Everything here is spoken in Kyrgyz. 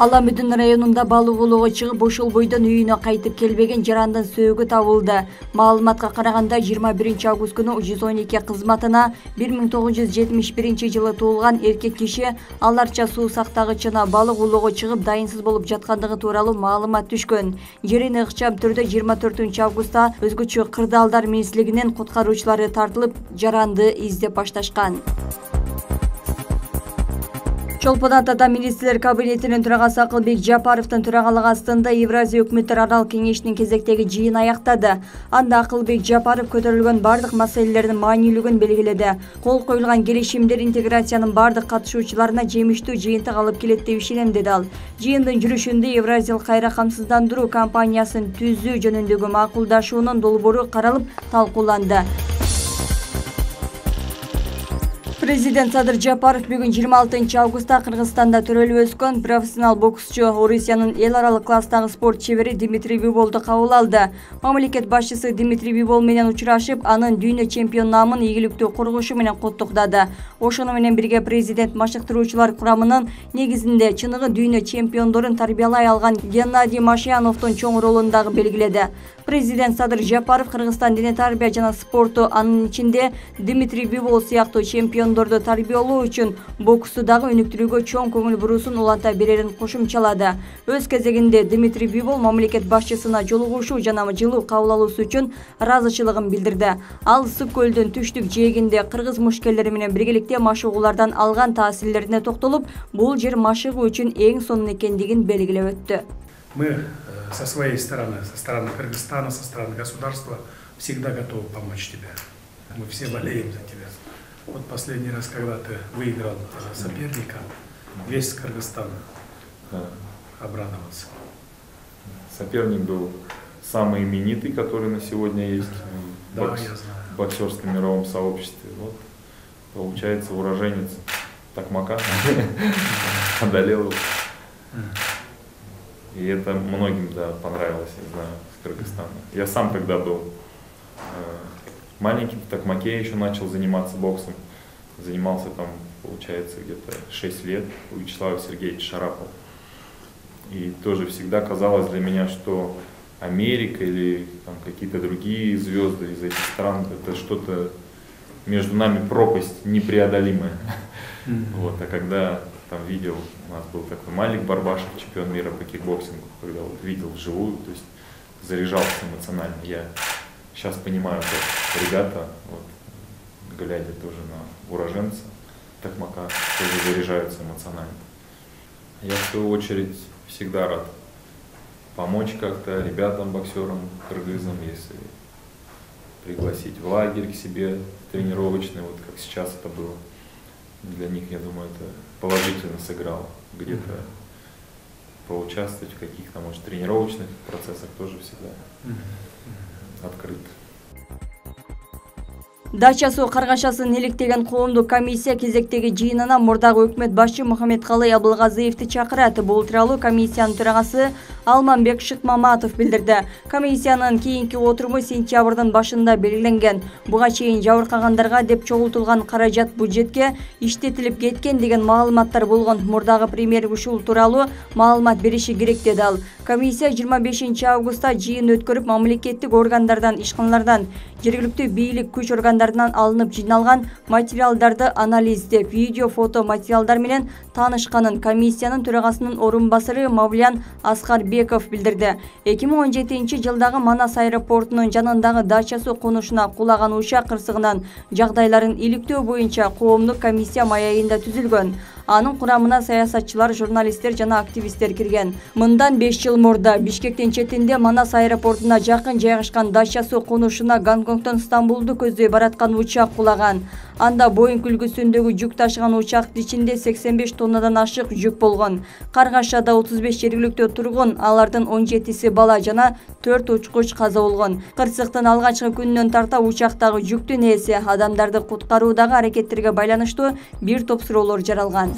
Аламүдүн районунда балык улоого чыгып, ошол бойдон үйүнө кайтып келбеген жарандын сөөгү табылды. Маалыматка караганда 21 август күнү 112 кызматына 1971 жылы туулган эркек киши аларча суу сактагычына балык улоого чыгып дайынсыз болуп жаткандыгы тууралуу маалымат түшкөн. Жерин ыкчам түрдө 24 августта өзгөчө кырдаалдар министрлигинин куткаруучулары тартылып, жаранды издеп башташкан. Чолпон Атада министрлер кабинетинин төрагасы Акылбек Жапаровдун төрагалыгы астында Евразия өкмөттөр аралык кеңешинин кезектеги жыйын аяктады. Анда Акылбек Жапаров көтөрүлгөн бардык маселелердин маанилүүлүгүн белгиледи. Кол коюлган келишимдер интеграциянын бардык катышуучуларына жемиштүү жыйынтык алып келет деп ишенем, деди ал. Жыйындын жүрүшүндө Евразиялык кайра камсыздандыруу компаниясын түзүү жөнүндөгү макулдашуунун долбоору каралып, талкууланды. Президент Садыр Жапаров бүгүн 26 августта Кыргызстанда төрөлүп өскөн профессионал боксчу Орусиянын эл аралык класстагы спорт чебери Дмитрий Биболду кабыл алды. Мамлекет башчысы Дмитрий Бибол менен учурашып, анын дүйнө чемпион наамын ийгиликтүү коргошу менен коттуктады. Ошону менен бирге президент машыктыруучулар курамынын негизинде чыныгы дүйнө чемпиондорун тарбиялай алган Геннадий Машяновдун чоң ролун дагы белгиледи. Президент Садыр Жапаров Кыргызстан дене тарбия жана спорту, анын ичинде Дмитрий Бибол сыяктуу чемпиондорду тарбиялоо үчүн боксту дагы өнүктүрүүгө чоң көңүл буруусун уланта берерин кошумчалады. Өз кезегинде Дмитрий Бибол мамлекет башчысына жолугушуу жана жылуу кабыл алуусу үчүн ыраазычылыгын билдирди. Ал Ысык көлдүн түштүк жээгинде кыргыз мушкерлери менен биргеликте машыгуулардан алган таасирлерине токтолуп, бул жер машыгуу үчүн эң сонун экендигин белгилеп өттү. Мы со своей стороны, со стороны Кыргызстана, со стороны государства, всегда готовы помочь тебе. Мы все болеем за тебя. Вот последний раз, когда ты выиграл соперника, весь Кыргызстан обрадовался. Соперник был самый именитый, который на сегодня есть в боксерском мировом сообществе. Вот, получается, уроженец Токмака одолел его. И это многим, да, понравилось, я знаю, с Кыргызстана. Я сам когда был маленький, в Токмаке еще начал заниматься боксом. Занимался там, получается, где-то 6 лет у Вячеслава Сергеевича Шарапова. И тоже всегда казалось для меня, что Америка или какие-то другие звезды из этих стран, это что-то между нами пропасть непреодолимая. Вот, а когда там видел, у нас был такой Малик Барбашев, чемпион мира по кикбоксингу, когда вот видел вживую, то есть заряжался эмоционально. Я сейчас понимаю, как ребята, вот, глядя тоже на уроженца Токмака, тоже заряжаются эмоционально. Я в свою очередь всегда рад помочь как-то ребятам, боксерам, кыргызам, если пригласить в лагерь к себе тренировочный, вот как сейчас это было. Для них, я думаю, это положительно сыграло. Где-то поучаствовать в каких-то, может, тренировочных процессах тоже всегда открыт. Дача суу каргашасын электеген коомдук комиссия кезектеги жыйынына мурдагы өкмөт башчы Мухаммедкалый Абылгазиевди чакырат. Бул тууралуу комиссиянын төрагасы Алманбек Шыкмаматов билдирди. Комиссиянын кийинки отуруму сентябрдын башында белгиленген. Буга чейин жабыркагандарга деп чогултулган каражат бюджетке иштетилип кеткен деген маалыматтар болгон. Мурдагы премьер ушул тууралуу маалымат бериши керек, деди ал. Комиссия 25 августта жыйын өткөрүп, мамлекеттик органдардан, ишканалардан, жергиликтүү бийлик күч органдарынан алынып жиналган материалдарды анализдеп, видео, фото материалдар менен таанышканын комиссиянын төрагасынын орун басары Мавлян Аскарбеков билдирди. 2017 жылдагы Манас аэропортунун жанындагы дача суу конушуна кулаган учак кырсыгынан жагдайларын иликтөө боюнча коомдук комиссия маягында түзүлгөн. Анын курамына саясатчылар, журналисттер жана активисттер кирген. Мындан 5 жыл мурда Бишкектин четинде Манас аэропортуна жакын жайгашкан дача суу конушуна Гонконгдон Стамбулду көздөй бараткан учак кулаган. Анда Боинг үлгүсүндөгү жүк ташыган учактын ичинде 85 тоннадан ашык жүк болгон. Каргашада 35 жергиликтүү тургун, алардын 17си бала жана 4 учкуч каза болгон. Кырсыктын алгачкы күнүнөн тарта учактагы жүктүн ээси адамдарды куткаруудагы аракеттерге байланыштуу бир топ суроолор жаралган.